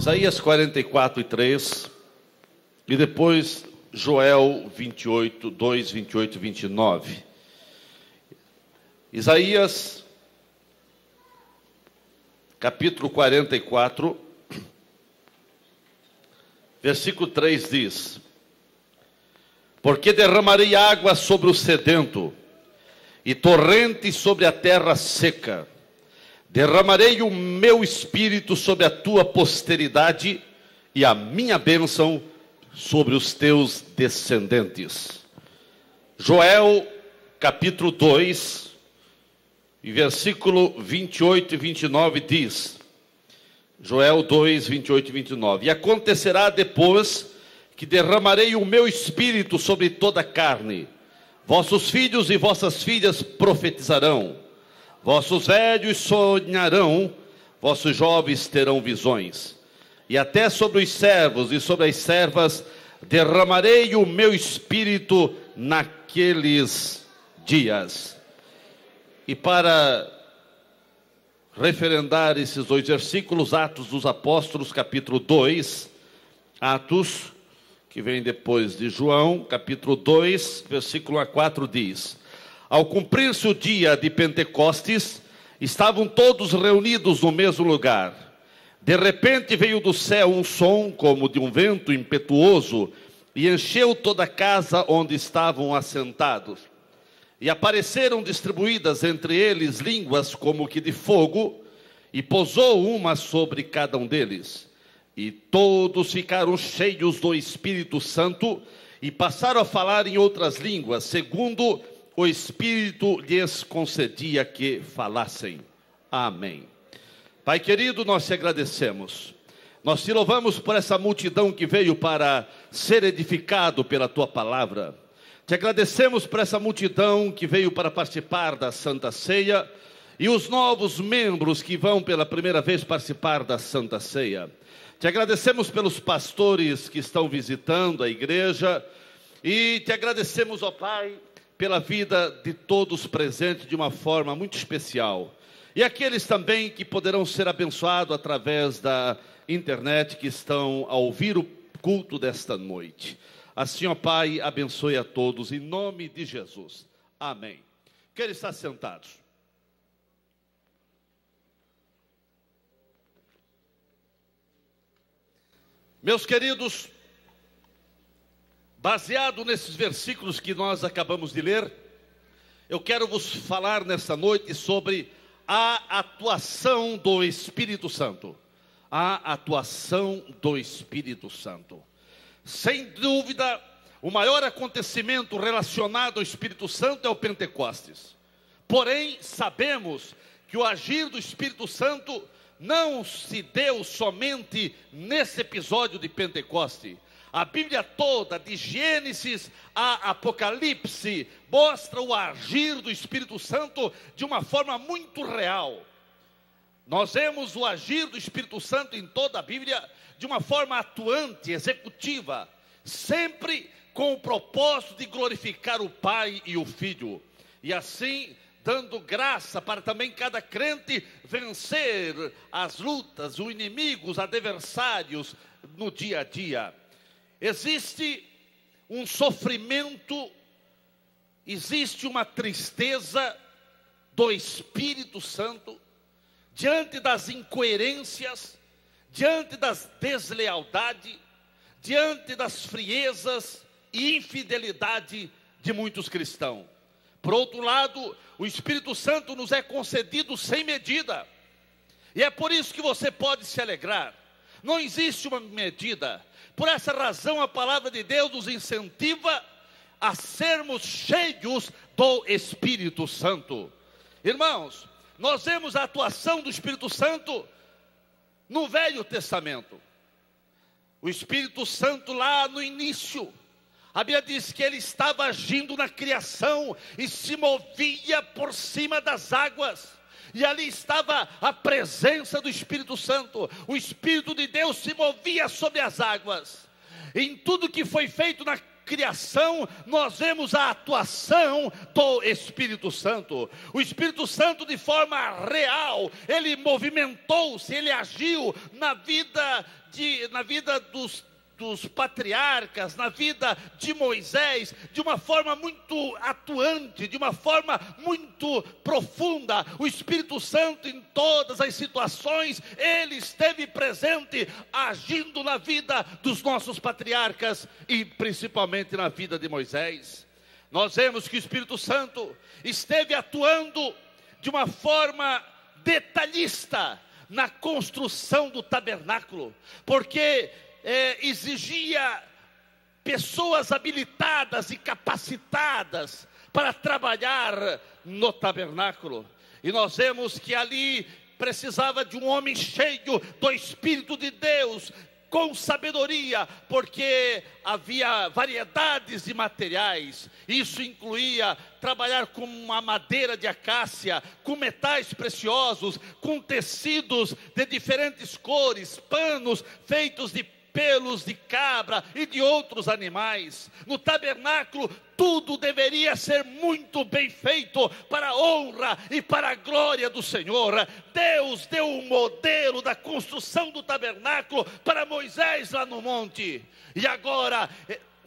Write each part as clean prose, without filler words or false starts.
Isaías 44:3 e depois Joel 28, 2, 28 e 29. Isaías, capítulo 44, versículo 3 diz: Porque derramarei água sobre o sedento, e torrentes sobre a terra seca. Derramarei o meu espírito sobre a tua posteridade, e a minha bênção sobre os teus descendentes. Joel, capítulo 2, e versículo 28 e 29 diz: Joel 2, 28 e 29. E acontecerá depois que derramarei o meu espírito sobre toda a carne. Vossos filhos e vossas filhas profetizarão. Vossos velhos sonharão. Vossos jovens terão visões. E até sobre os servos e sobre as servas derramarei o meu espírito naqueles dias. E para referendar esses dois versículos, Atos dos Apóstolos, capítulo 2, Atos, que vem depois de João, capítulo 2, versículo 4 diz: Ao cumprir-se o dia de Pentecostes, estavam todos reunidos no mesmo lugar. De repente veio do céu um som como de um vento impetuoso e encheu toda a casa onde estavam assentados. E apareceram distribuídas entre eles línguas como que de fogo, e pousou uma sobre cada um deles. E todos ficaram cheios do Espírito Santo e passaram a falar em outras línguas, segundo o Espírito lhes concedia que falassem. Amém. Pai querido, nós te agradecemos. Nós te louvamos por essa multidão que veio para ser edificado pela tua palavra. Te agradecemos por essa multidão que veio para participar da Santa Ceia e os novos membros que vão pela primeira vez participar da Santa Ceia. Te agradecemos pelos pastores que estão visitando a igreja e te agradecemos, ó Pai, pela vida de todos presentes de uma forma muito especial. E aqueles também que poderão ser abençoados através da internet, que estão a ouvir o culto desta noite. Assim, ó Pai, abençoe a todos, em nome de Jesus. Amém. Querem estar sentados? Meus queridos, baseado nesses versículos que nós acabamos de ler, eu quero vos falar nessa noite sobre a atuação do Espírito Santo. A atuação do Espírito Santo. Sem dúvida, o maior acontecimento relacionado ao Espírito Santo é o Pentecostes. Porém, sabemos que o agir do Espírito Santo não se deu somente nesse episódio de Pentecoste. A Bíblia toda, de Gênesis a Apocalipse, mostra o agir do Espírito Santo de uma forma muito real. Nós vemos o agir do Espírito Santo em toda a Bíblia de uma forma atuante, executiva, sempre com o propósito de glorificar o Pai e o Filho. E assim, dando graça para também cada crente vencer as lutas, os inimigos, os adversários no dia a dia. Existe um sofrimento, existe uma tristeza do Espírito Santo diante das incoerências, diante das deslealdades, diante das friezas e infidelidade de muitos cristãos. Por outro lado, o Espírito Santo nos é concedido sem medida, e é por isso que você pode se alegrar. Não existe uma medida. Por essa razão, a palavra de Deus nos incentiva a sermos cheios do Espírito Santo. Irmãos, nós vemos a atuação do Espírito Santo no Velho Testamento. O Espírito Santo lá no início, a Bíblia diz que ele estava agindo na criação e se movia por cima das águas. E ali estava a presença do Espírito Santo. O Espírito de Deus se movia sobre as águas. Em tudo que foi feito na criação, nós vemos a atuação do Espírito Santo. O Espírito Santo, de forma real, ele movimentou-se, ele agiu na vida dos patriarcas, na vida de Moisés, de uma forma muito atuante, de uma forma muito profunda. O Espírito Santo, em todas as situações, ele esteve presente, agindo na vida dos nossos patriarcas e principalmente na vida de Moisés. Nós vemos que o Espírito Santo esteve atuando de uma forma detalhista na construção do tabernáculo, porque exigia pessoas habilitadas e capacitadas para trabalhar no tabernáculo. E nós vemos que ali precisava de um homem cheio do Espírito de Deus, com sabedoria, porque havia variedades de materiais. Isso incluía trabalhar com uma madeira de acácia, com metais preciosos, com tecidos de diferentes cores, panos feitos de pelos de cabra e de outros animais. No tabernáculo, tudo deveria ser muito bem feito para a honra e para a glória do Senhor. Deus deu um modelo da construção do tabernáculo para Moisés lá no monte. E agora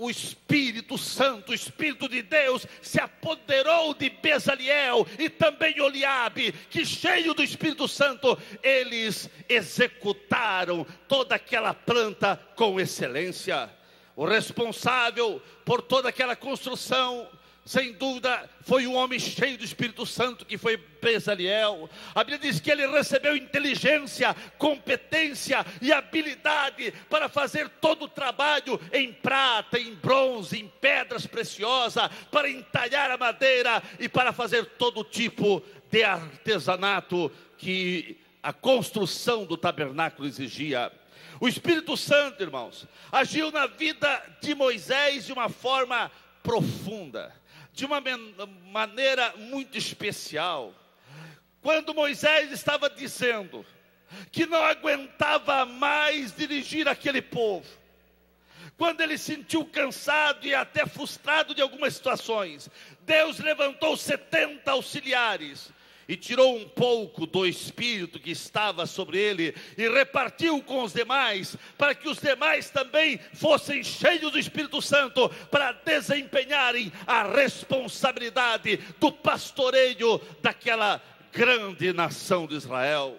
o Espírito Santo, o Espírito de Deus, se apoderou de Bezaliel e também Oliabe, que cheio do Espírito Santo, eles executaram toda aquela planta com excelência. O responsável por toda aquela construção, sem dúvida, foi um homem cheio do Espírito Santo, que foi Bezaliel. A Bíblia diz que ele recebeu inteligência, competência e habilidade para fazer todo o trabalho em prata, em bronze, em pedras preciosas, para entalhar a madeira e para fazer todo tipo de artesanato que a construção do tabernáculo exigia. O Espírito Santo, irmãos, agiu na vida de Moisés de uma forma profunda, de uma maneira muito especial. Quando Moisés estava dizendo que não aguentava mais dirigir aquele povo, quando ele sentiu cansado e até frustrado de algumas situações, Deus levantou 70 auxiliares e tirou um pouco do Espírito que estava sobre ele e repartiu com os demais, para que os demais também fossem cheios do Espírito Santo, para desempenharem a responsabilidade do pastoreio daquela grande nação de Israel.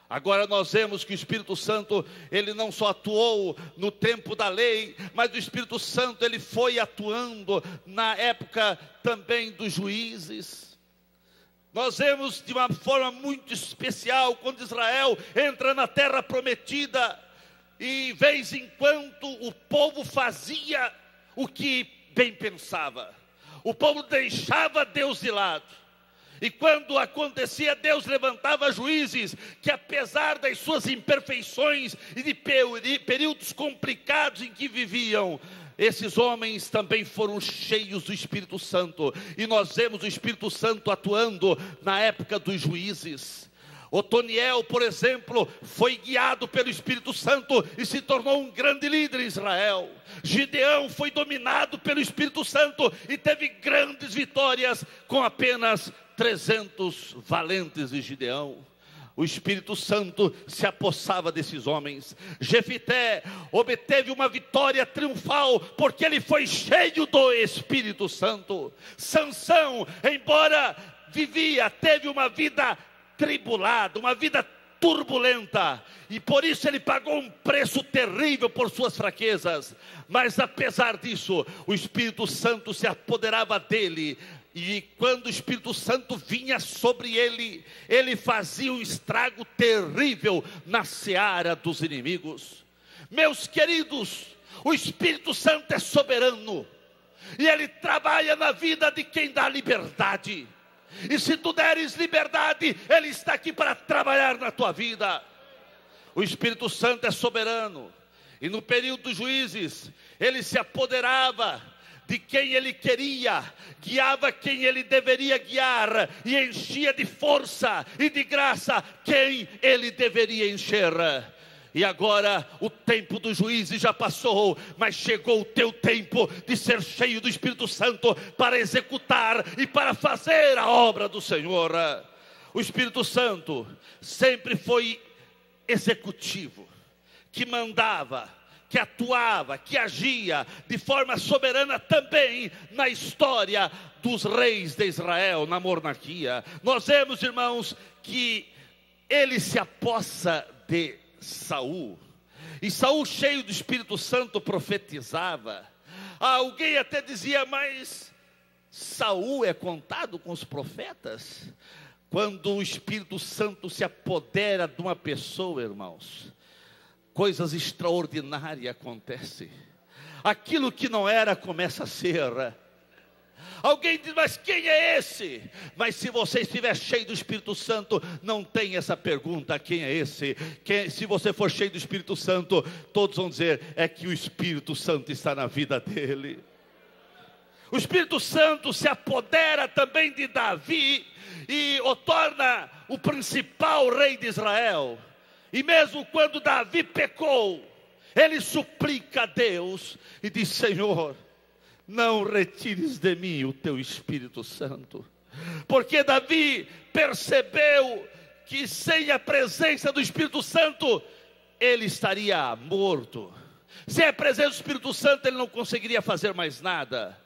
Agora nós vemos que o Espírito Santo, ele não só atuou no tempo da lei, mas o Espírito Santo, ele foi atuando na época também dos juízes. Nós vemos de uma forma muito especial, quando Israel entra na terra prometida, e vez em quando o povo fazia o que bem pensava. O povo deixava Deus de lado. E quando acontecia, Deus levantava juízes que, apesar das suas imperfeições e de períodos complicados em que viviam, esses homens também foram cheios do Espírito Santo. E nós vemos o Espírito Santo atuando na época dos juízes. Otoniel, por exemplo, foi guiado pelo Espírito Santo e se tornou um grande líder em Israel. Gideão foi dominado pelo Espírito Santo e teve grandes vitórias com apenas 300 valentes de Gideão. O Espírito Santo se apossava desses homens. Jefité obteve uma vitória triunfal, porque ele foi cheio do Espírito Santo. Sansão, embora teve uma vida tribulada, uma vida turbulenta, e por isso ele pagou um preço terrível por suas fraquezas. Mas apesar disso, o Espírito Santo se apoderava dele. E quando o Espírito Santo vinha sobre ele, ele fazia um estrago terrível na seara dos inimigos. Meus queridos, o Espírito Santo é soberano, e ele trabalha na vida de quem dá liberdade. E se tu deres liberdade, ele está aqui para trabalhar na tua vida. O Espírito Santo é soberano, e no período dos juízes, ele se apoderava de quem ele queria, guiava quem ele deveria guiar, e enchia de força e de graça quem ele deveria encher. E agora o tempo dos juízes já passou, mas chegou o teu tempo de ser cheio do Espírito Santo para executar e para fazer a obra do Senhor. O Espírito Santo sempre foi executivo, que mandava, que atuava, que agia de forma soberana também na história dos reis de Israel, na monarquia. Nós vemos, irmãos, que ele se apossa de Saul, e Saul, cheio do Espírito Santo, profetizava. Alguém até dizia: mas Saul é contado com os profetas? Quando o Espírito Santo se apodera de uma pessoa, irmãos, coisas extraordinárias acontecem. Aquilo que não era começa a ser. Alguém diz: mas quem é esse? Mas se você estiver cheio do Espírito Santo, não tem essa pergunta: quem é esse? Se você for cheio do Espírito Santo, todos vão dizer: é que o Espírito Santo está na vida dele. O Espírito Santo se apodera também de Davi e o torna o principal rei de Israel. E mesmo quando Davi pecou, ele suplica a Deus e diz: Senhor, não retires de mim o teu Espírito Santo. Porque Davi percebeu que sem a presença do Espírito Santo, ele estaria morto. Sem a presença do Espírito Santo, ele não conseguiria fazer mais nada.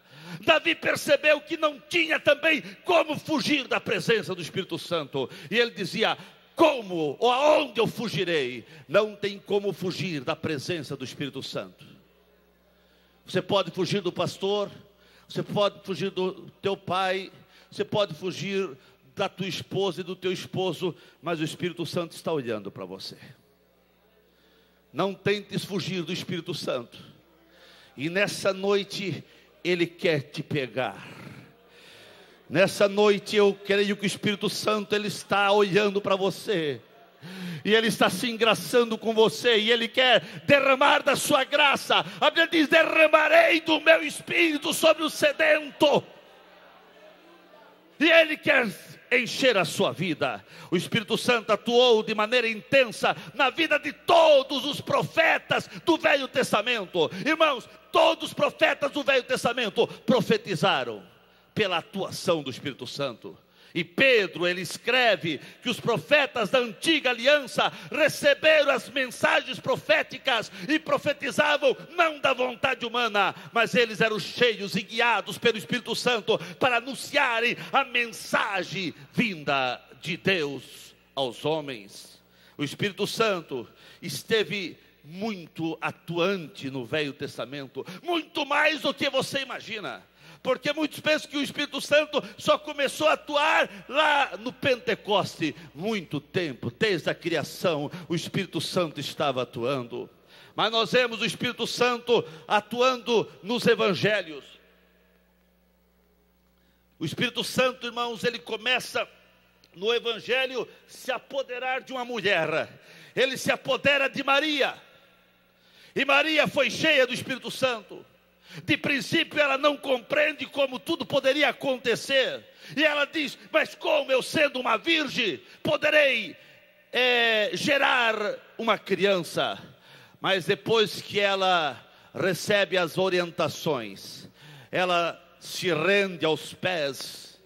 Davi percebeu que não tinha também como fugir da presença do Espírito Santo. E ele dizia: como ou aonde eu fugirei? Não tem como fugir da presença do Espírito Santo. Você pode fugir do pastor, você pode fugir do teu pai, você pode fugir da tua esposa e do teu esposo, mas o Espírito Santo está olhando para você. Não tentes fugir do Espírito Santo. E nessa noite ele quer te pegar. Nessa noite eu creio que o Espírito Santo, ele está olhando para você, e ele está se engraçando com você, e ele quer derramar da sua graça. A Bíblia diz: derramarei do meu Espírito sobre o sedento. E ele quer encher a sua vida. O Espírito Santo atuou de maneira intensa na vida de todos os profetas do Velho Testamento. Irmãos, todos os profetas do Velho Testamento profetizaram pela atuação do Espírito Santo. E Pedro, ele escreve que os profetas da antiga aliança receberam as mensagens proféticas e profetizavam não da vontade humana, mas eles eram cheios e guiados pelo Espírito Santo para anunciarem a mensagem vinda de Deus aos homens. O Espírito Santo esteve muito atuante no Velho Testamento, muito mais do que você imagina. Porque muitos pensam que o Espírito Santo só começou a atuar lá no Pentecoste. Muito tempo, desde a criação, o Espírito Santo estava atuando. Mas nós vemos o Espírito Santo atuando nos evangelhos. O Espírito Santo, irmãos, ele começa no evangelho se apoderar de uma mulher. Ele se apodera de Maria. E Maria foi cheia do Espírito Santo. De princípio ela não compreende como tudo poderia acontecer. E ela diz: mas como eu, sendo uma virgem, poderei gerar uma criança? Mas depois que ela recebe as orientações, ela se rende aos pés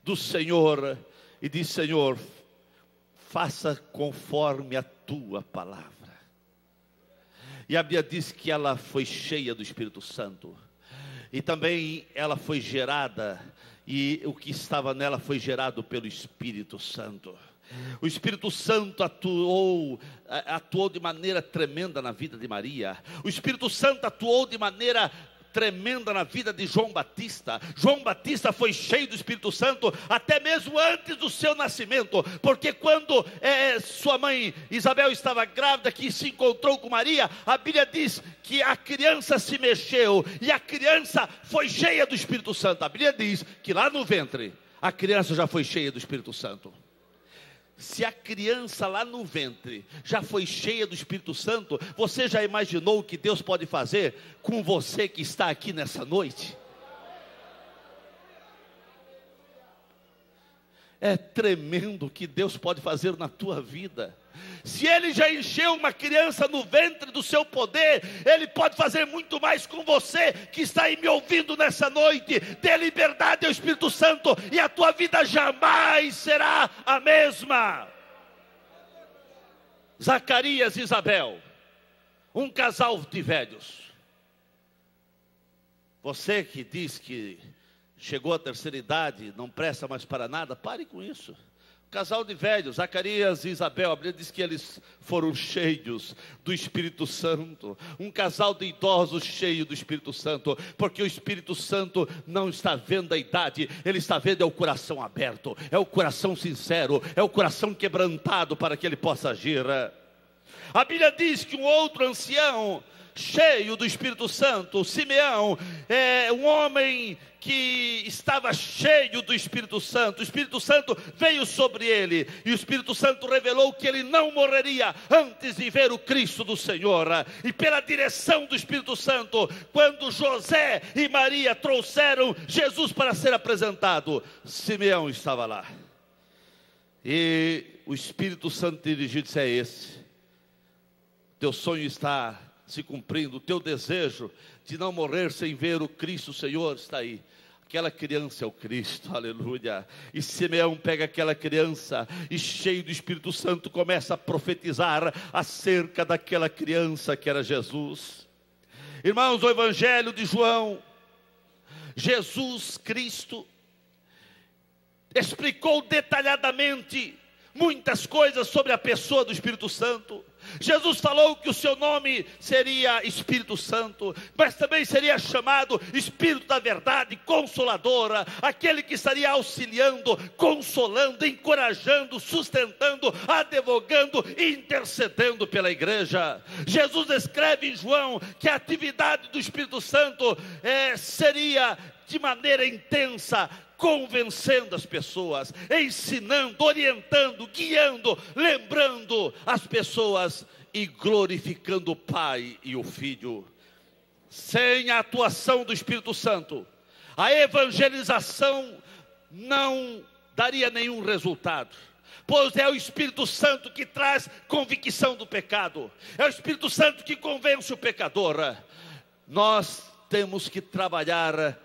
do Senhor e diz: Senhor, faça conforme a tua palavra. E a Bíblia diz que ela foi cheia do Espírito Santo. E também ela foi gerada, e o que estava nela foi gerado pelo Espírito Santo. O Espírito Santo atuou de maneira tremenda na vida de Maria. O Espírito Santo atuou de maneira tremenda na vida de João Batista. João Batista foi cheio do Espírito Santo até mesmo antes do seu nascimento, porque quando sua mãe Isabel estava grávida, que se encontrou com Maria, a Bíblia diz que a criança se mexeu e a criança foi cheia do Espírito Santo. A Bíblia diz que lá no ventre a criança já foi cheia do Espírito Santo. Se a criança lá no ventre já foi cheia do Espírito Santo, você já imaginou o que Deus pode fazer com você que está aqui nessa noite? É tremendo o que Deus pode fazer na tua vida. Se Ele já encheu uma criança no ventre do seu poder, Ele pode fazer muito mais com você que está aí me ouvindo nessa noite. Dê liberdade ao Espírito Santo e a tua vida jamais será a mesma. Zacarias e Isabel, um casal de velhos. Você que diz que chegou à terceira idade, não presta mais para nada, pare com isso. Casal de velhos, Zacarias e Isabel, a Bíblia diz que eles foram cheios do Espírito Santo. Um casal de idosos cheio do Espírito Santo, porque o Espírito Santo não está vendo a idade, ele está vendo é o coração aberto, é o coração sincero, é o coração quebrantado para que ele possa agir. A Bíblia diz que um outro ancião, cheio do Espírito Santo, Simeão, é um homem que estava cheio do Espírito Santo. O Espírito Santo veio sobre ele, e o Espírito Santo revelou que ele não morreria antes de ver o Cristo do Senhor. E pela direção do Espírito Santo, quando José e Maria trouxeram Jesus para ser apresentado, Simeão estava lá, e o Espírito Santo dirigiu e disse: é esse, teu sonho está se cumprindo, o teu desejo de não morrer sem ver o Cristo, o Senhor, está aí. Aquela criança é o Cristo, aleluia. E Simeão pega aquela criança e, cheio do Espírito Santo, começa a profetizar acerca daquela criança que era Jesus. Irmãos, o Evangelho de João, Jesus Cristo explicou detalhadamente muitas coisas sobre a pessoa do Espírito Santo. Jesus falou que o seu nome seria Espírito Santo, mas também seria chamado Espírito da Verdade, Consoladora, aquele que estaria auxiliando, consolando, encorajando, sustentando, advogando e intercedendo pela igreja. Jesus escreve em João que a atividade do Espírito Santo seria de maneira intensa, convencendo as pessoas, ensinando, orientando, guiando, lembrando as pessoas e glorificando o Pai e o Filho. Sem a atuação do Espírito Santo, a evangelização não daria nenhum resultado, pois é o Espírito Santo que traz convicção do pecado, é o Espírito Santo que convence o pecador. Nós temos que trabalhar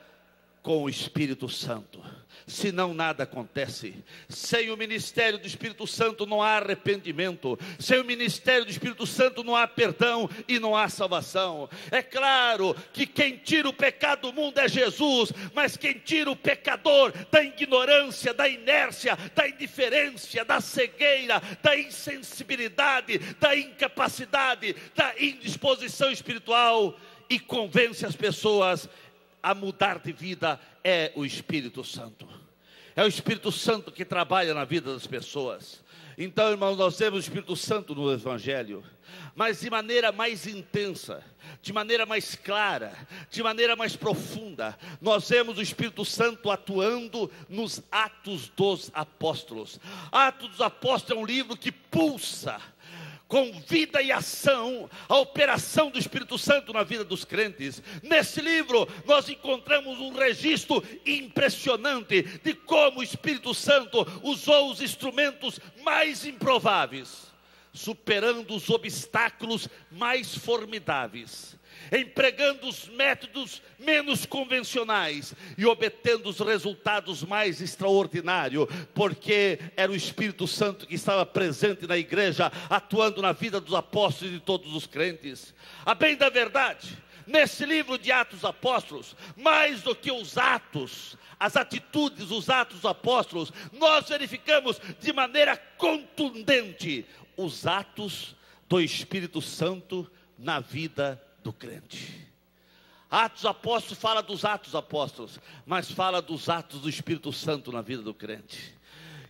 com o Espírito Santo, senão nada acontece. Sem o ministério do Espírito Santo não há arrependimento, sem o ministério do Espírito Santo não há perdão e não há salvação. É claro que quem tira o pecado do mundo é Jesus, mas quem tira o pecador da ignorância, da inércia, da indiferença, da cegueira, da insensibilidade, da incapacidade, da indisposição espiritual e convence as pessoas a mudar de vida, é o Espírito Santo. É o Espírito Santo que trabalha na vida das pessoas. Então, irmãos, nós temos o Espírito Santo no Evangelho, mas de maneira mais intensa, de maneira mais clara, de maneira mais profunda. Nós vemos o Espírito Santo atuando nos Atos dos Apóstolos. Atos dos Apóstolos é um livro que pulsa com vida e ação, a operação do Espírito Santo na vida dos crentes. Nesse livro nós encontramos um registro impressionante de como o Espírito Santo usou os instrumentos mais improváveis, superando os obstáculos mais formidáveis, empregando os métodos menos convencionais e obtendo os resultados mais extraordinários, porque era o Espírito Santo que estava presente na igreja, atuando na vida dos apóstolos e de todos os crentes. A bem da verdade, nesse livro de Atos dos Apóstolos, mais do que os atos, as atitudes, os atos dos apóstolos, nós verificamos de maneira contundente os atos do Espírito Santo na vida do crente. Atos Apóstolos fala dos atos apóstolos, mas fala dos atos do Espírito Santo na vida do crente.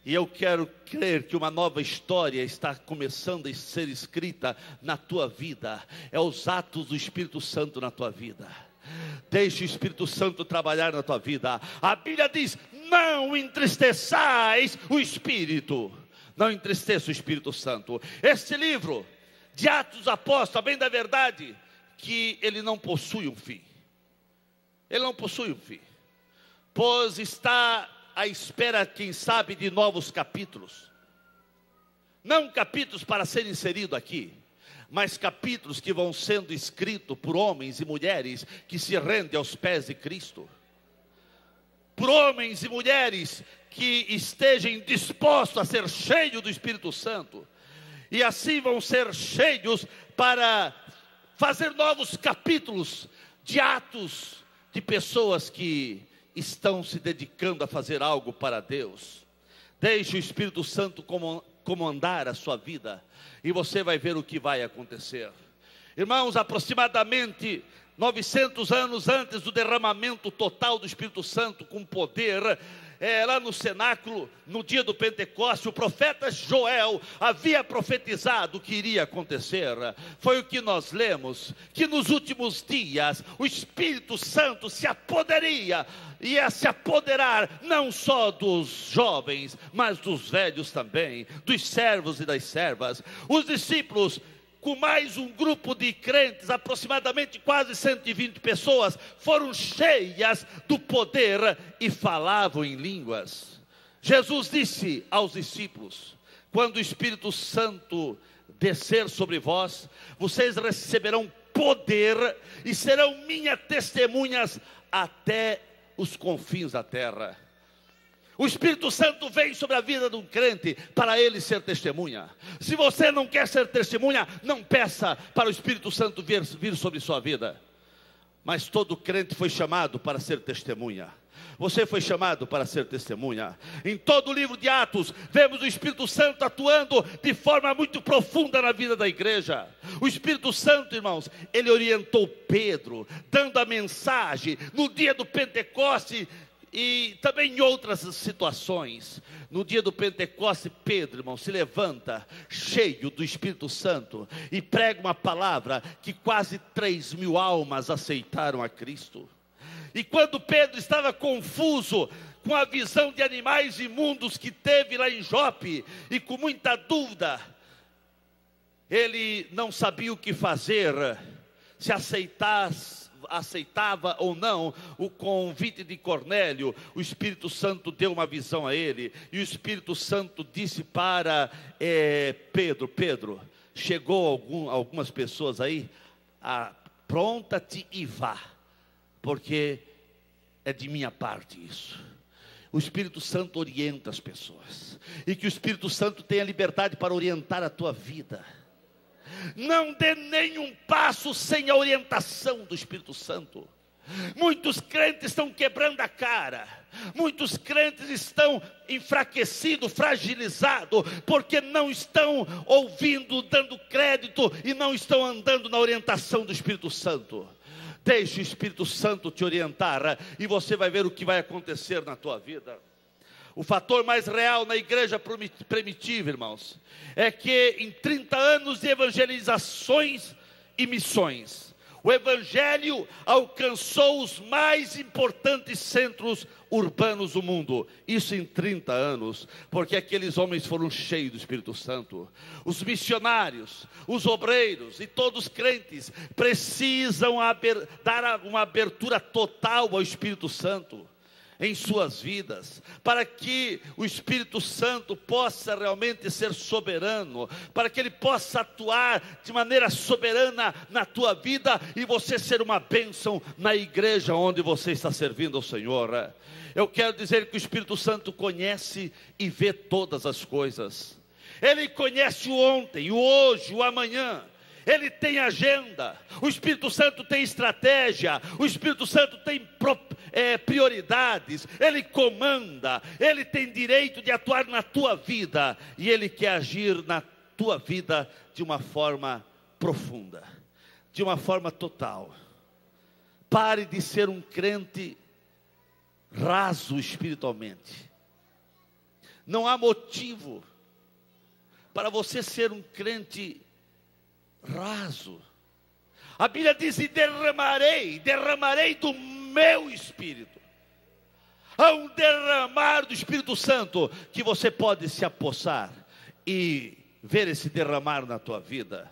E eu quero crer que uma nova história está começando a ser escrita na tua vida. É os atos do Espírito Santo na tua vida. Deixe o Espírito Santo trabalhar na tua vida. A Bíblia diz: não entristeçais o Espírito. Não entristeça o Espírito Santo. Este livro de Atos dos Apóstolos, a bem da verdade, que ele não possui um fim. Ele não possui um fim, pois está à espera, quem sabe, de novos capítulos. Não capítulos para serem inseridos aqui, mas capítulos que vão sendo escritos por homens e mulheres que se rendem aos pés de Cristo. Por homens e mulheres que estejam dispostos a ser cheios do Espírito Santo. E assim vão ser cheios para fazer novos capítulos de atos de pessoas que estão se dedicando a fazer algo para Deus. Deixe o Espírito Santo comandar a sua vida e você vai ver o que vai acontecer. Irmãos, aproximadamente 900 anos antes do derramamento total do Espírito Santo com poder, lá no cenáculo, no dia do Pentecostes, o profeta Joel havia profetizado o que iria acontecer. Foi o que nós lemos, que nos últimos dias o Espírito Santo ia se apoderar não só dos jovens, mas dos velhos também, dos servos e das servas. Os discípulos, com mais um grupo de crentes, aproximadamente quase 120 pessoas, foram cheias do poder e falavam em línguas. Jesus disse aos discípulos: quando o Espírito Santo descer sobre vós, vocês receberão poder e serão minhas testemunhas até os confins da terra. O Espírito Santo vem sobre a vida de um crente para ele ser testemunha. Se você não quer ser testemunha, não peça para o Espírito Santo vir sobre sua vida. Mas todo crente foi chamado para ser testemunha. Você foi chamado para ser testemunha. Em todo o livro de Atos, vemos o Espírito Santo atuando de forma muito profunda na vida da igreja. O Espírito Santo, irmãos, ele orientou Pedro, dando a mensagem no dia do Pentecostes. E também em outras situações. No dia do Pentecostes, Pedro, irmão, se levanta cheio do Espírito Santo e prega uma palavra que quase 3.000 almas aceitaram a Cristo. E quando Pedro estava confuso com a visão de animais imundos que teve lá em Jope, e com muita dúvida, ele não sabia o que fazer, se aceitava ou não o convite de Cornélio. O Espírito Santo deu uma visão a ele, e o Espírito Santo disse para Pedro, chegou algumas pessoas aí, apronta-te e vá, porque é de minha parte isso. O Espírito Santo orienta as pessoas, e que o Espírito Santo tenha liberdade para orientar a tua vida. Não dê nenhum passo sem a orientação do Espírito Santo. Muitos crentes estão quebrando a cara. Muitos crentes estão enfraquecidos, fragilizados, porque não estão ouvindo, dando crédito, e não estão andando na orientação do Espírito Santo. Deixe o Espírito Santo te orientar, e você vai ver o que vai acontecer na tua vida. O fator mais real na igreja primitiva, irmãos, é que em 30 anos de evangelizações e missões, o evangelho alcançou os mais importantes centros urbanos do mundo. Isso em 30 anos, porque aqueles homens foram cheios do Espírito Santo. Os missionários, os obreiros e todos os crentes precisam dar uma abertura total ao Espírito Santo em suas vidas, para que o Espírito Santo possa realmente ser soberano, para que ele possa atuar de maneira soberana na tua vida, e você ser uma bênção na igreja onde você está servindo ao Senhor. Eu quero dizer que o Espírito Santo conhece e vê todas as coisas. Ele conhece o ontem, o hoje, o amanhã. Ele tem agenda. O Espírito Santo tem estratégia. O Espírito Santo tem prioridades. Ele comanda. Ele tem direito de atuar na tua vida, e ele quer agir na tua vida de uma forma profunda, de uma forma total. Pare de ser um crente raso espiritualmente. Não há motivo para você ser um crente raso. A Bíblia diz: e derramarei do meu Espírito. Há um derramar do Espírito Santo que você pode se apossar e ver esse derramar na tua vida.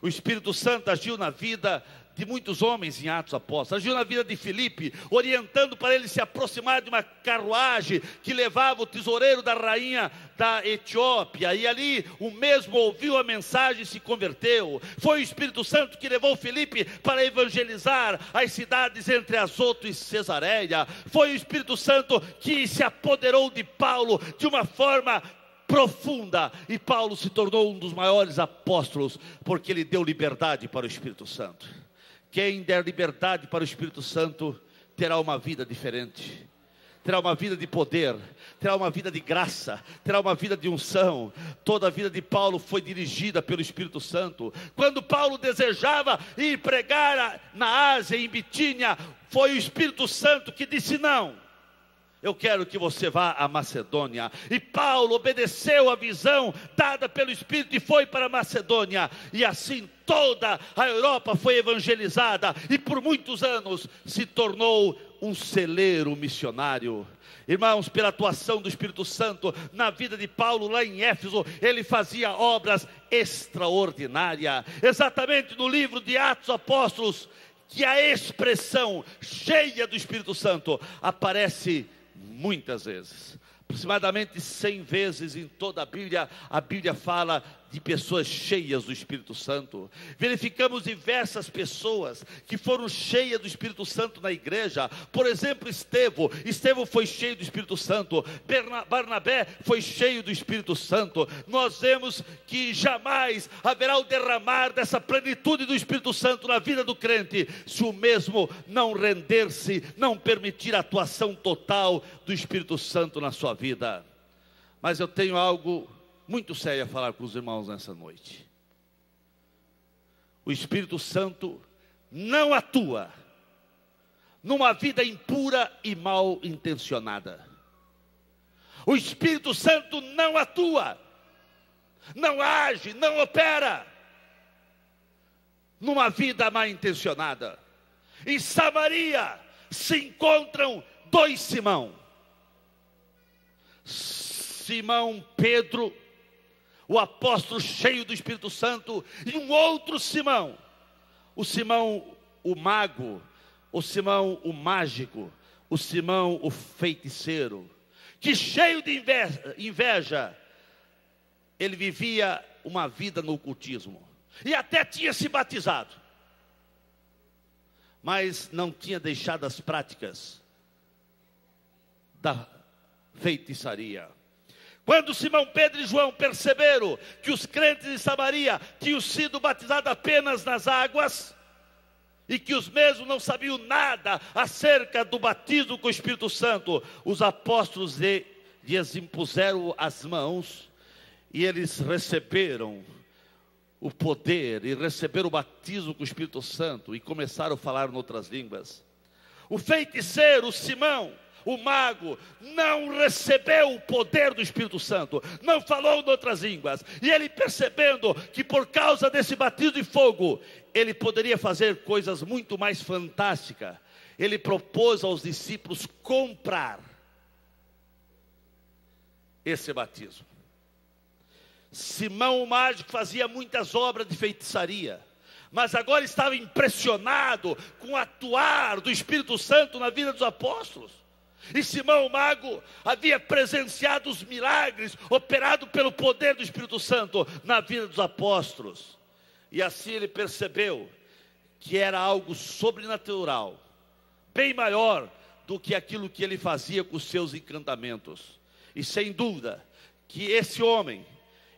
O Espírito Santo agiu na vida de muitos homens em Atos Apóstolos, agiu na vida de Filipe, orientando para ele se aproximar de uma carruagem que levava o tesoureiro da rainha da Etiópia, e ali o mesmo ouviu a mensagem e se converteu. Foi o Espírito Santo que levou Filipe para evangelizar as cidades entre Azoto e Cesareia. Foi o Espírito Santo que se apoderou de Paulo de uma forma profunda, e Paulo se tornou um dos maiores apóstolos, porque ele deu liberdade para o Espírito Santo. Quem der liberdade para o Espírito Santo terá uma vida diferente, terá uma vida de poder, terá uma vida de graça, terá uma vida de unção. Toda a vida de Paulo foi dirigida pelo Espírito Santo. Quando Paulo desejava ir pregar na Ásia, em Bitínia, foi o Espírito Santo que disse: não, eu quero que você vá à Macedônia. E Paulo obedeceu a visão dada pelo Espírito e foi para a Macedônia. E assim toda a Europa foi evangelizada, e por muitos anos se tornou um celeiro missionário. Irmãos, pela atuação do Espírito Santo na vida de Paulo lá em Éfeso, ele fazia obras extraordinárias. Exatamente no livro de Atos Apóstolos, que a expressão cheia do Espírito Santo aparece muitas vezes, aproximadamente 100 vezes em toda a Bíblia fala de pessoas cheias do Espírito Santo. Verificamos diversas pessoas que foram cheias do Espírito Santo na igreja. Por exemplo, Estevão foi cheio do Espírito Santo. Barnabé foi cheio do Espírito Santo. Nós vemos que jamais haverá o derramar dessa plenitude do Espírito Santo na vida do crente, se o mesmo não render-se, não permitir a atuação total do Espírito Santo na sua vida. Mas eu tenho algo muito sério a falar com os irmãos nessa noite. O Espírito Santo não atua numa vida impura e mal intencionada. O Espírito Santo não atua, não age, não opera numa vida mal intencionada. Em Samaria se encontram dois Simão. Simão Pedro, o apóstolo cheio do Espírito Santo, e um outro Simão, o Simão o mago, o Simão o mágico, o Simão o feiticeiro, que cheio de inveja, ele vivia uma vida no ocultismo, e até tinha se batizado, mas não tinha deixado as práticas da feitiçaria. Quando Simão Pedro e João perceberam que os crentes de Samaria tinham sido batizados apenas nas águas, e que os mesmos não sabiam nada acerca do batismo com o Espírito Santo, os apóstolos lhes impuseram as mãos, e eles receberam o poder, e receberam o batismo com o Espírito Santo, e começaram a falar em outras línguas. O feiticeiro, Simão, o mago, não recebeu o poder do Espírito Santo, não falou em outras línguas, e ele, percebendo que por causa desse batismo de fogo, ele poderia fazer coisas muito mais fantásticas, ele propôs aos discípulos comprar esse batismo. Simão o mágico fazia muitas obras de feitiçaria, mas agora estava impressionado com o atuar do Espírito Santo na vida dos apóstolos. E Simão o mago havia presenciado os milagres operados pelo poder do Espírito Santo na vida dos apóstolos. E assim ele percebeu que era algo sobrenatural, bem maior do que aquilo que ele fazia com os seus encantamentos. E sem dúvida que esse homem,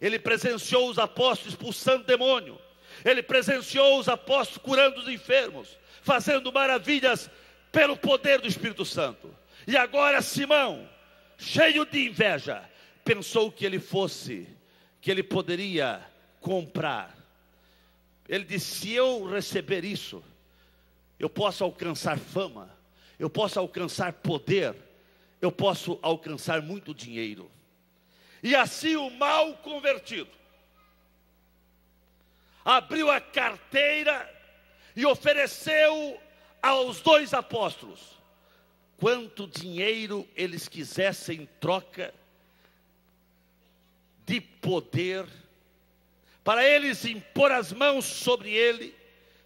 ele presenciou os apóstolos expulsando demônio, ele presenciou os apóstolos curando os enfermos, fazendo maravilhas pelo poder do Espírito Santo. E agora Simão, cheio de inveja, pensou que ele poderia comprar. Ele disse: se eu receber isso, eu posso alcançar fama, eu posso alcançar poder, eu posso alcançar muito dinheiro. E assim o mal convertido abriu a carteira e ofereceu aos dois apóstolos quanto dinheiro eles quisessem em troca de poder, para eles impor as mãos sobre ele,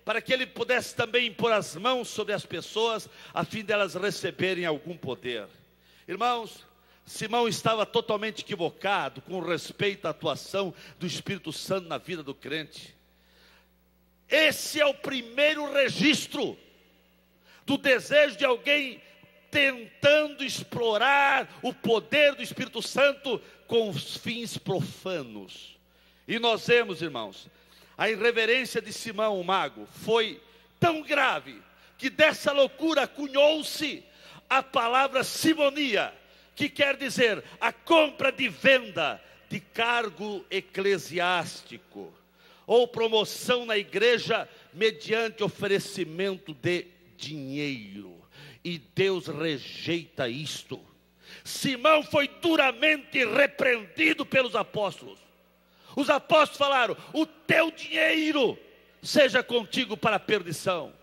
para que ele pudesse também impor as mãos sobre as pessoas, a fim de elas receberem algum poder. Irmãos, Simão estava totalmente equivocado com respeito à atuação do Espírito Santo na vida do crente. Esse é o primeiro registro do desejo de alguém tentando explorar o poder do Espírito Santo com os fins profanos. E nós vemos, irmãos, a irreverência de Simão, o mago, foi tão grave, que dessa loucura cunhou-se a palavra simonia, que quer dizer a compra de venda de cargo eclesiástico, ou promoção na igreja mediante oferecimento de dinheiro. E Deus rejeita isto. Simão foi duramente repreendido pelos apóstolos. Os apóstolos falaram: o teu dinheiro seja contigo para a perdição,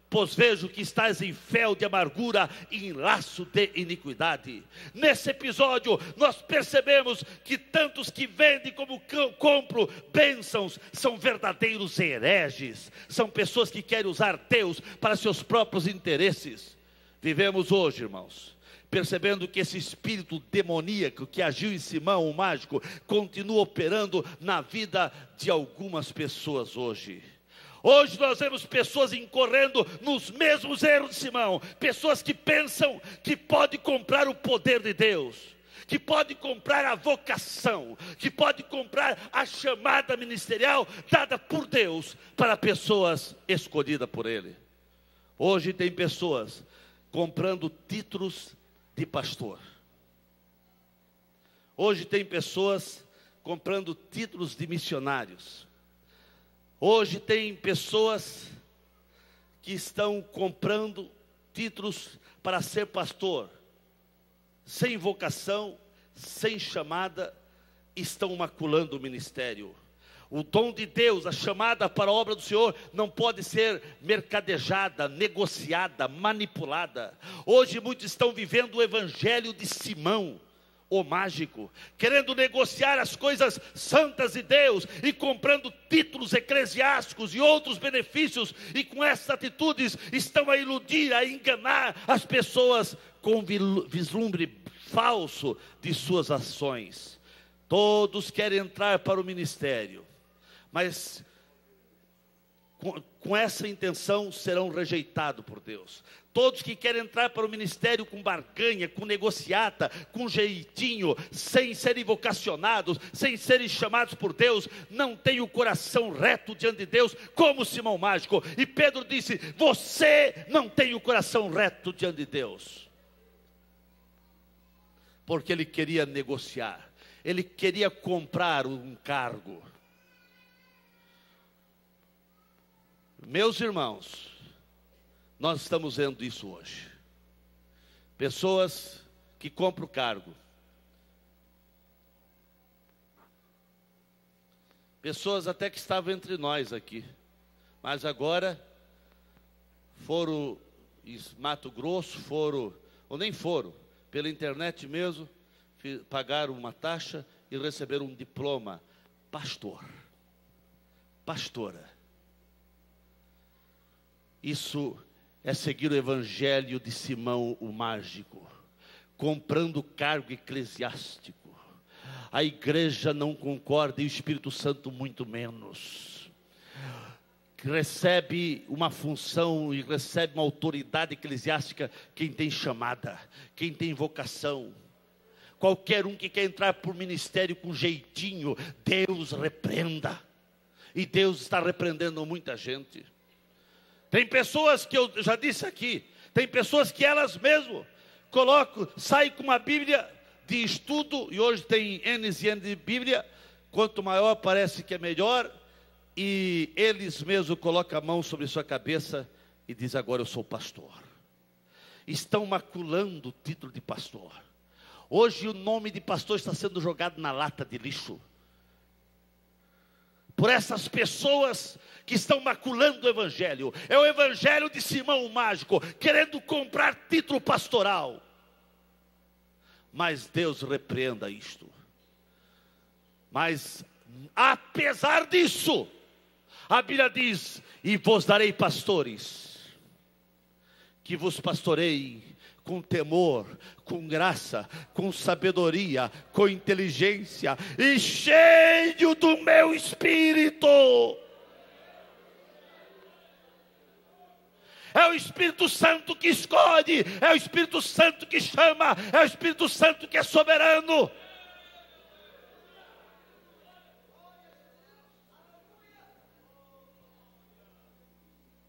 pois vejo que estás em fel de amargura e em laço de iniquidade. Nesse episódio nós percebemos que tantos que vendem como compram bênçãos são verdadeiros hereges, são pessoas que querem usar Deus para seus próprios interesses. Vivemos hoje, irmãos, percebendo que esse espírito demoníaco que agiu em Simão, o mágico, continua operando na vida de algumas pessoas hoje. Hoje nós vemos pessoas incorrendo nos mesmos erros de Simão, pessoas que pensam que pode comprar o poder de Deus, que pode comprar a vocação, que pode comprar a chamada ministerial dada por Deus para pessoas escolhidas por Ele. Hoje tem pessoas comprando títulos de pastor. Hoje tem pessoas comprando títulos de missionários. Hoje tem pessoas que estão comprando títulos para ser pastor, sem vocação, sem chamada, estão maculando o ministério. O dom de Deus, a chamada para a obra do Senhor, não pode ser mercadejada, negociada, manipulada. Hoje muitos estão vivendo o evangelho de Simão, o mágico, querendo negociar as coisas santas de Deus e comprando títulos eclesiásticos e outros benefícios, e com essas atitudes estão a iludir, a enganar as pessoas com vislumbre falso de suas ações. Todos querem entrar para o ministério, mas com essa intenção serão rejeitados por Deus. Todos que querem entrar para o ministério com barganha, com negociata, com jeitinho, sem serem vocacionados, sem serem chamados por Deus, não têm o coração reto diante de Deus, como Simão Mágico. E Pedro disse: você não tem o coração reto diante de Deus. Porque ele queria negociar, ele queria comprar um cargo. Meus irmãos, nós estamos vendo isso hoje. Pessoas que compram cargo. Pessoas até que estavam entre nós aqui, mas agora foram em Mato Grosso, ou nem foram, pela internet mesmo, pagaram uma taxa e receberam um diploma. Pastor, pastora. Isso é seguir o evangelho de Simão o mágico, comprando cargo eclesiástico. A igreja não concorda e o Espírito Santo muito menos. Recebe uma função e recebe uma autoridade eclesiástica quem tem chamada, quem tem vocação. Qualquer um que quer entrar por ministério com jeitinho, Deus repreenda. E Deus está repreendendo muita gente. Tem pessoas que eu já disse aqui, tem pessoas que elas mesmo saem com uma Bíblia de estudo, e hoje tem N e N de Bíblia, quanto maior parece que é melhor, e eles mesmos colocam a mão sobre sua cabeça e dizem: agora eu sou pastor. Estão maculando o título de pastor. Hoje o nome de pastor está sendo jogado na lata de lixo. Por essas pessoas que estão maculando o evangelho. É o evangelho de Simão o mágico, querendo comprar título pastoral. Mas Deus repreenda isto. Mas apesar disso, A Bíblia diz: e vos darei pastores, que vos pastorei com temor, com graça, com sabedoria, com inteligência, e cheio do meu Espírito. É o Espírito Santo que escolhe, é o Espírito Santo que chama, é o Espírito Santo que é soberano.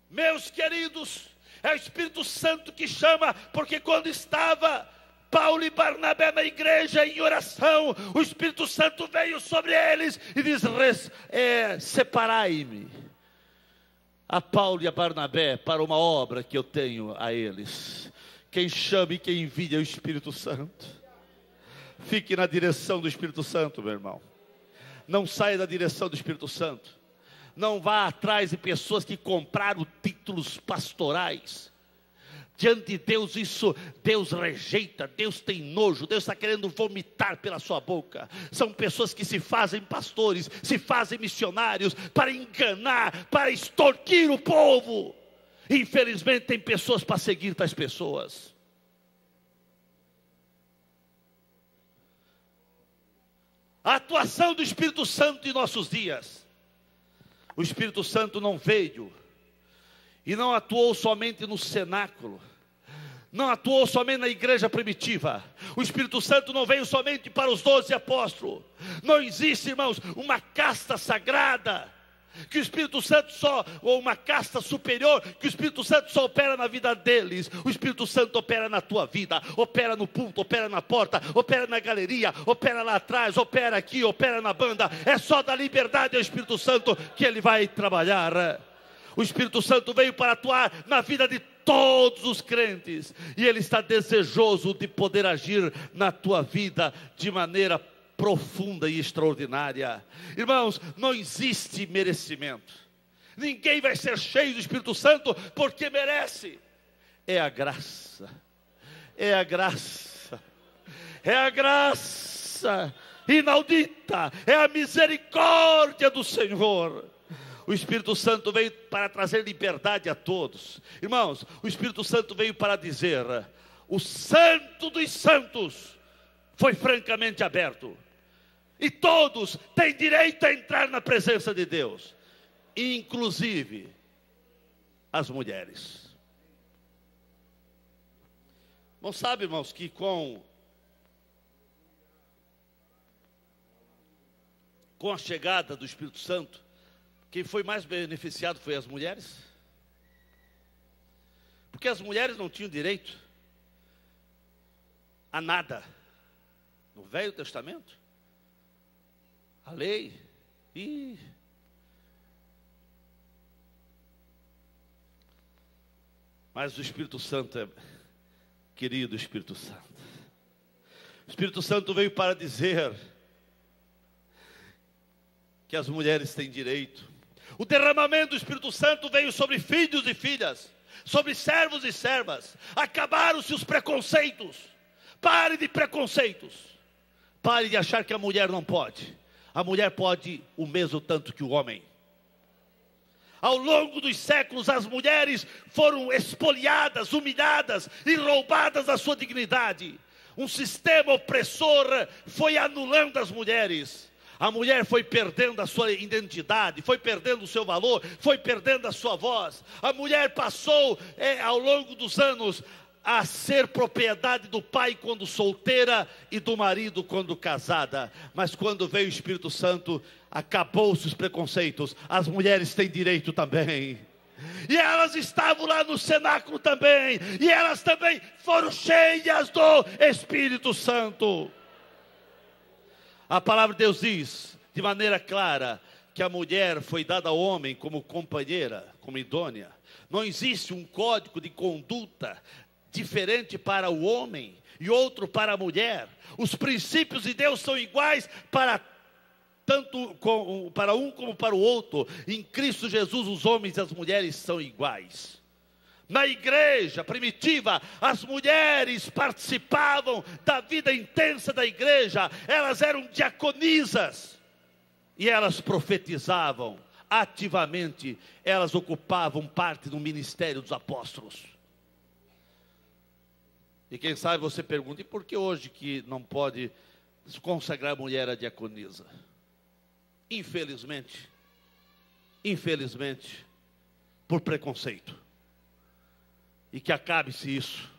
Meus queridos, é o Espírito Santo que chama, porque quando estava Paulo e Barnabé na igreja em oração, o Espírito Santo veio sobre eles e diz: separai-me a Paulo e a Barnabé para uma obra que eu tenho a eles. Quem chama e quem envia é o Espírito Santo. Fique na direção do Espírito Santo, meu irmão. Não saia da direção do Espírito Santo. Não vá atrás de pessoas que compraram títulos pastorais. Diante de Deus, isso Deus rejeita, Deus tem nojo, Deus está querendo vomitar pela sua boca. São pessoas que se fazem pastores, se fazem missionários para enganar, para extorquir o povo. Infelizmente tem pessoas para seguir tais pessoas. A atuação do Espírito Santo em nossos dias. O Espírito Santo não veio e não atuou somente no cenáculo, não atuou somente na igreja primitiva. O Espírito Santo não veio somente para os 12 apóstolos. Não existe, irmãos, uma casta sagrada que o Espírito Santo só, ou uma casta superior, que o Espírito Santo só opera na vida deles. O Espírito Santo opera na tua vida, opera no púlpito, opera na porta, opera na galeria, opera lá atrás, opera aqui, opera na banda. É só da liberdade ao Espírito Santo que ele vai trabalhar. O Espírito Santo veio para atuar na vida de todos os crentes, e ele está desejoso de poder agir na tua vida de maneira profunda e extraordinária. Irmãos, não existe merecimento. Ninguém vai ser cheio do Espírito Santo porque merece. É a graça. É a graça. É a graça inaudita. É a misericórdia do Senhor. O Espírito Santo veio para trazer liberdade a todos. Irmãos, o Espírito Santo veio para dizer: o Santo dos Santos foi francamente aberto. E todos têm direito a entrar na presença de Deus, inclusive as mulheres. Não sabe, irmãos, que com a chegada do Espírito Santo, quem foi mais beneficiado foi as mulheres? Porque as mulheres não tinham direito a nada no Velho Testamento. A lei, mas o Espírito Santo querido Espírito Santo. O Espírito Santo veio para dizer que as mulheres têm direito. O derramamento do Espírito Santo veio sobre filhos e filhas, sobre servos e servas. Acabaram-se os preconceitos. Pare de preconceitos. Pare de achar que a mulher não pode. A mulher pode o mesmo tanto que o homem. Ao longo dos séculos, as mulheres foram espoliadas, humilhadas e roubadas da sua dignidade. Um sistema opressor foi anulando as mulheres. A mulher foi perdendo a sua identidade, foi perdendo o seu valor, foi perdendo a sua voz. A mulher passou, ao longo dos anos, a ser propriedade do pai quando solteira e do marido quando casada. Mas quando veio o Espírito Santo, acabou-se os preconceitos. As mulheres têm direito também. E elas estavam lá no cenáculo também. E elas também foram cheias do Espírito Santo. A palavra de Deus diz, de maneira clara, que a mulher foi dada ao homem como companheira, como idônea. Não existe um código de conduta diferente para o homem e outro para a mulher. Os princípios de Deus são iguais para tanto para um como para o outro. Em Cristo Jesus os homens e as mulheres são iguais. Na igreja primitiva, as mulheres participavam da vida intensa da igreja. Elas eram diaconisas e elas profetizavam ativamente, elas ocupavam parte do ministério dos apóstolos. E quem sabe você pergunta, e por que hoje que não pode consagrar a mulher à diaconisa? Infelizmente, por preconceito. E que acabe-se isso.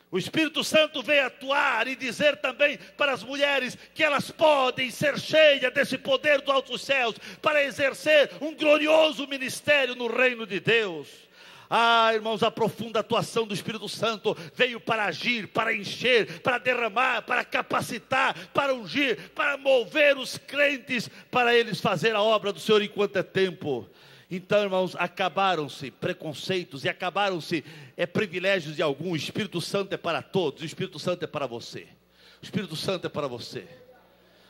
O Espírito Santo veio atuar e dizer também para as mulheres que elas podem ser cheias desse poder dos altos céus para exercer um glorioso ministério no reino de Deus. Ah, irmãos, a profunda atuação do Espírito Santo veio para agir, para encher, para derramar, para capacitar, para ungir, para mover os crentes, para eles fazer a obra do Senhor enquanto é tempo. Então, irmãos, acabaram-se preconceitos e acabaram-se privilégios de alguns. O Espírito Santo é para todos, o Espírito Santo é para você. O Espírito Santo é para você.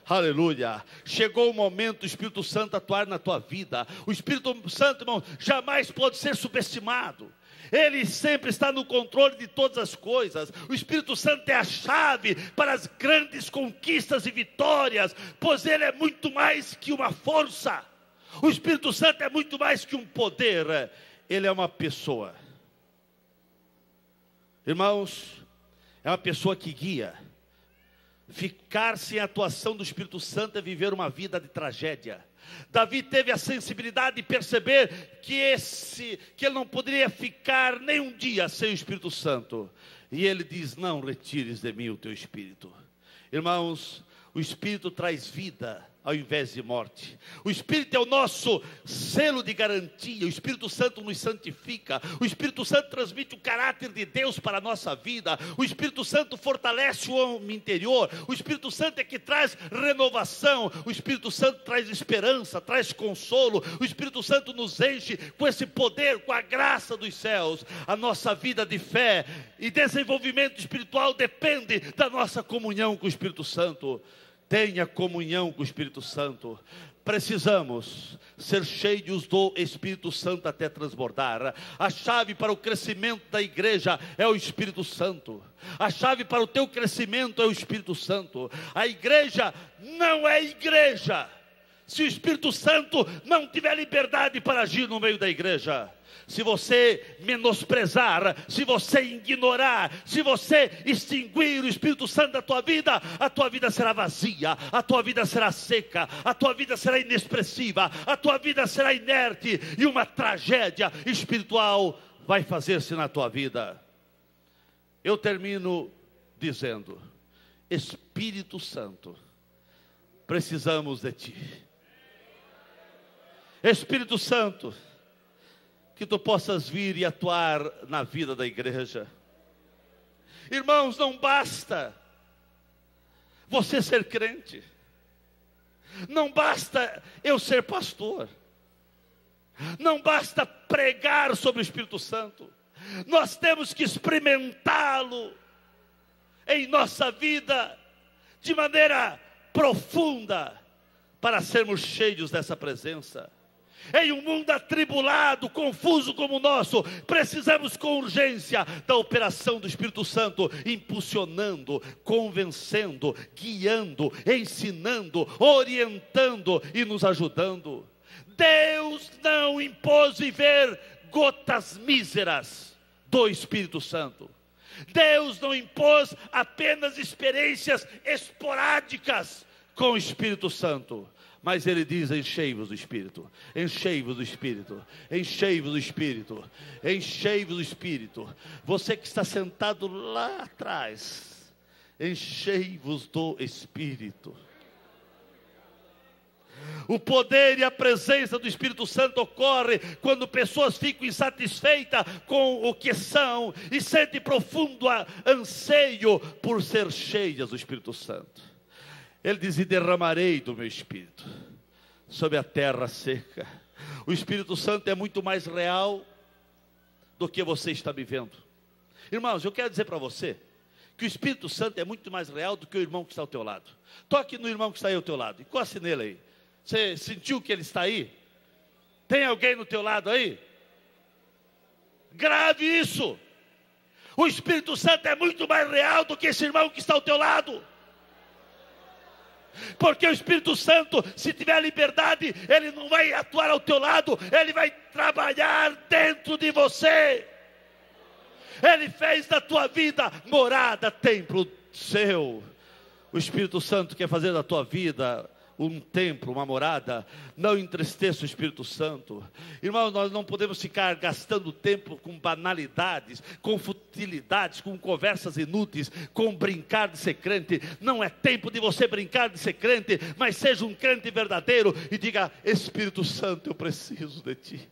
Aleluia. Chegou o momento do Espírito Santo atuar na tua vida. O Espírito Santo, irmão, jamais pode ser subestimado. Ele sempre está no controle de todas as coisas. O Espírito Santo é a chave para as grandes conquistas e vitórias, pois ele é muito mais que uma força. O Espírito Santo é muito mais que um poder. Ele é uma pessoa. Irmãos, é uma pessoa que guia. Ficar sem a atuação do Espírito Santo é viver uma vida de tragédia. Davi teve a sensibilidade de perceber que ele não poderia ficar nem um dia sem o Espírito Santo. E ele diz, não retires de mim o teu Espírito. Irmãos, o Espírito traz vida ao invés de morte. O Espírito é o nosso selo de garantia. O Espírito Santo nos santifica. O Espírito Santo transmite o caráter de Deus para a nossa vida. O Espírito Santo fortalece o homem interior. O Espírito Santo é que traz renovação. O Espírito Santo traz esperança, traz consolo. O Espírito Santo nos enche com esse poder, com a graça dos céus. A nossa vida de fé e desenvolvimento espiritual depende da nossa comunhão com o Espírito Santo. Tenha comunhão com o Espírito Santo. Precisamos ser cheios do Espírito Santo até transbordar. A chave para o crescimento da igreja é o Espírito Santo. A chave para o teu crescimento é o Espírito Santo. A igreja não é igreja se o Espírito Santo não tiver liberdade para agir no meio da igreja. Se você menosprezar, se você ignorar, se você extinguir o Espírito Santo da tua vida, a tua vida será vazia, a tua vida será seca, a tua vida será inexpressiva, a tua vida será inerte e uma tragédia espiritual vai fazer-se na tua vida. Eu termino dizendo, Espírito Santo, precisamos de ti. Espírito Santo, que tu possas vir e atuar na vida da igreja. Irmãos, não basta você ser crente. Não basta eu ser pastor. Não basta pregar sobre o Espírito Santo. Nós temos que experimentá-lo em nossa vida de maneira profunda para sermos cheios dessa presença. Em um mundo atribulado, confuso como o nosso, precisamos com urgência da operação do Espírito Santo, impulsionando, convencendo, guiando, ensinando, orientando e nos ajudando. Deus não impôs viver gotas míseras do Espírito Santo. Deus não impôs apenas experiências esporádicas com o Espírito Santo. Mas ele diz, enchei-vos do Espírito, enchei-vos do Espírito, enchei-vos do Espírito, enchei-vos do Espírito. Você que está sentado lá atrás, enchei-vos do Espírito. O poder e a presença do Espírito Santo ocorre quando pessoas ficam insatisfeitas com o que são e sentem profundo anseio por ser cheias do Espírito Santo. Ele diz, e derramarei do meu Espírito sobre a terra seca. O Espírito Santo é muito mais real do que você está vivendo. Irmãos, eu quero dizer para você que o Espírito Santo é muito mais real do que o irmão que está ao teu lado. Toque no irmão que está aí ao teu lado, encoste nele aí. Você sentiu que ele está aí? Tem alguém no teu lado aí? Grave isso. O Espírito Santo é muito mais real do que esse irmão que está ao teu lado. Porque o Espírito Santo, se tiver liberdade, ele não vai atuar ao teu lado, ele vai trabalhar dentro de você. Ele fez da tua vida morada, templo seu. O Espírito Santo quer fazer da tua vida um templo, uma morada. Não entristeça o Espírito Santo. Irmãos, nós não podemos ficar gastando tempo com banalidades, com futilidades, com conversas inúteis, com brincar de ser crente. Não é tempo de você brincar de ser crente, mas seja um crente verdadeiro e diga: Espírito Santo, eu preciso de ti.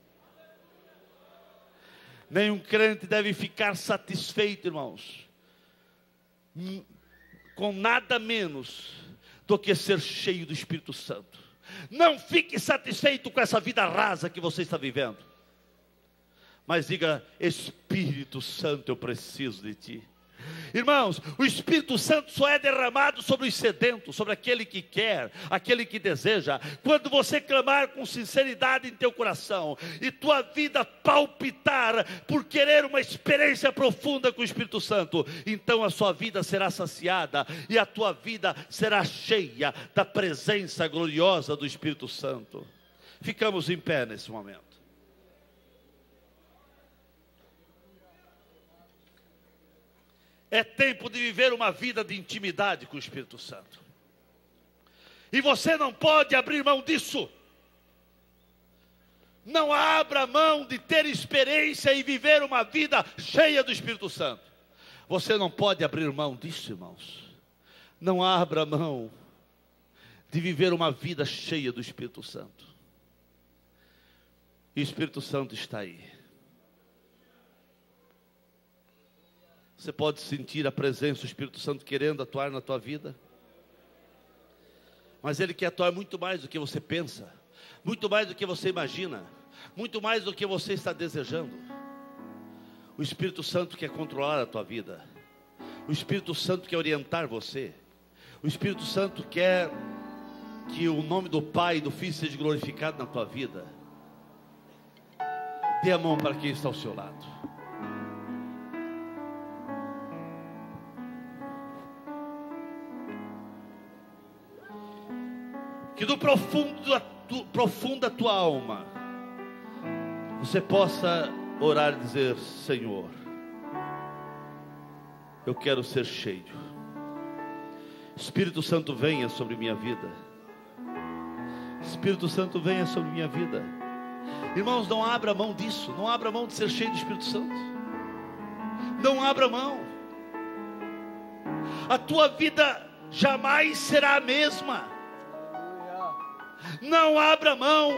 Nenhum crente deve ficar satisfeito, irmãos, com nada menos do que ser cheio do Espírito Santo. Não fique satisfeito com essa vida rasa que você está vivendo, mas diga: Espírito Santo, eu preciso de ti. Irmãos, o Espírito Santo só é derramado sobre os sedentos, sobre aquele que quer, aquele que deseja. Quando você clamar com sinceridade em teu coração, e tua vida palpitar por querer uma experiência profunda com o Espírito Santo, então a sua vida será saciada, e a tua vida será cheia da presença gloriosa do Espírito Santo. Ficamos em pé nesse momento. É tempo de viver uma vida de intimidade com o Espírito Santo. E você não pode abrir mão disso. Não abra mão de ter experiência e viver uma vida cheia do Espírito Santo. Você não pode abrir mão disso, irmãos. Não abra mão de viver uma vida cheia do Espírito Santo. E o Espírito Santo está aí. Você pode sentir a presença do Espírito Santo querendo atuar na tua vida. Mas Ele quer atuar muito mais do que você pensa, muito mais do que você imagina, muito mais do que você está desejando. O Espírito Santo quer controlar a tua vida. O Espírito Santo quer orientar você. O Espírito Santo quer que o nome do Pai e do Filho seja glorificado na tua vida. Dê a mão para quem está ao seu lado. Que do profundo da tua alma você possa orar e dizer: Senhor, eu quero ser cheio. Espírito Santo, venha sobre minha vida. Espírito Santo, venha sobre minha vida. Irmãos, não abra mão disso. Não abra mão de ser cheio do Espírito Santo. Não abra mão. A tua vida jamais será a mesma. Não abra mão.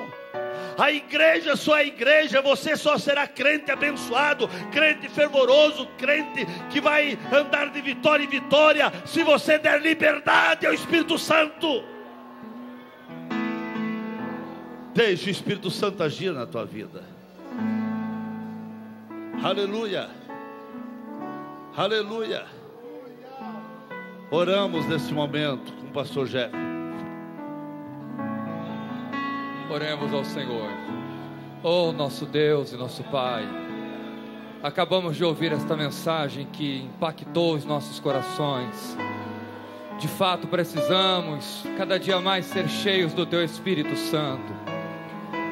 A igreja só é igreja. Você só será crente abençoado, crente fervoroso, crente que vai andar de vitória em vitória, se você der liberdade ao Espírito Santo. Deixe o Espírito Santo agir na tua vida. Aleluia. Aleluia. Oramos nesse momento com o pastor Jeff. Oremos ao Senhor. Oh, nosso Deus e nosso Pai, acabamos de ouvir esta mensagem que impactou os nossos corações. De fato precisamos cada dia mais ser cheios do Teu Espírito Santo.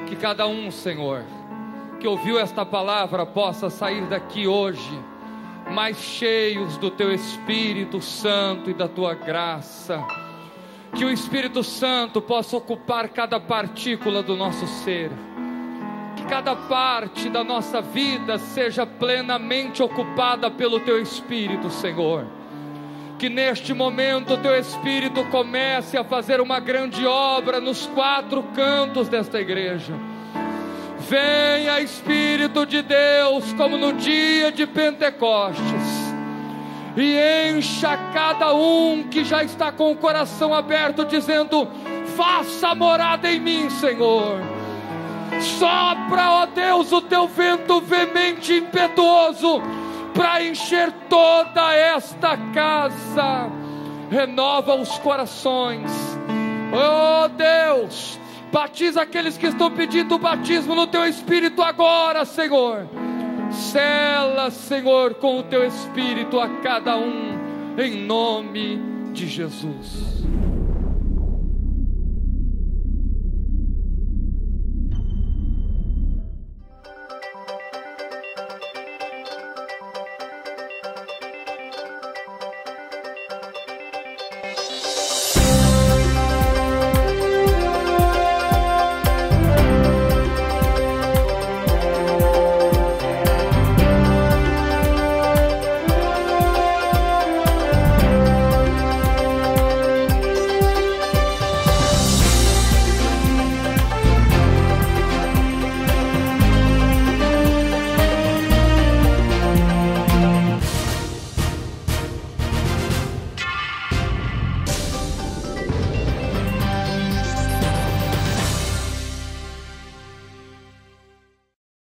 Que cada um, Senhor, que ouviu esta palavra possa sair daqui hoje mais cheios do Teu Espírito Santo e da Tua graça. Que o Espírito Santo possa ocupar cada partícula do nosso ser. Que cada parte da nossa vida seja plenamente ocupada pelo Teu Espírito, Senhor. Que neste momento o Teu Espírito comece a fazer uma grande obra nos 4 cantos desta igreja. Venha, Espírito de Deus, como no dia de Pentecostes, e encha cada um que já está com o coração aberto, dizendo: faça morada em mim, Senhor. Sopra, ó Deus, o Teu vento veemente e impetuoso para encher toda esta casa. Renova os corações, ó Deus. Batiza aqueles que estão pedindo o batismo no Teu Espírito agora, Senhor. Sela, Senhor, com o Teu Espírito a cada um, em nome de Jesus.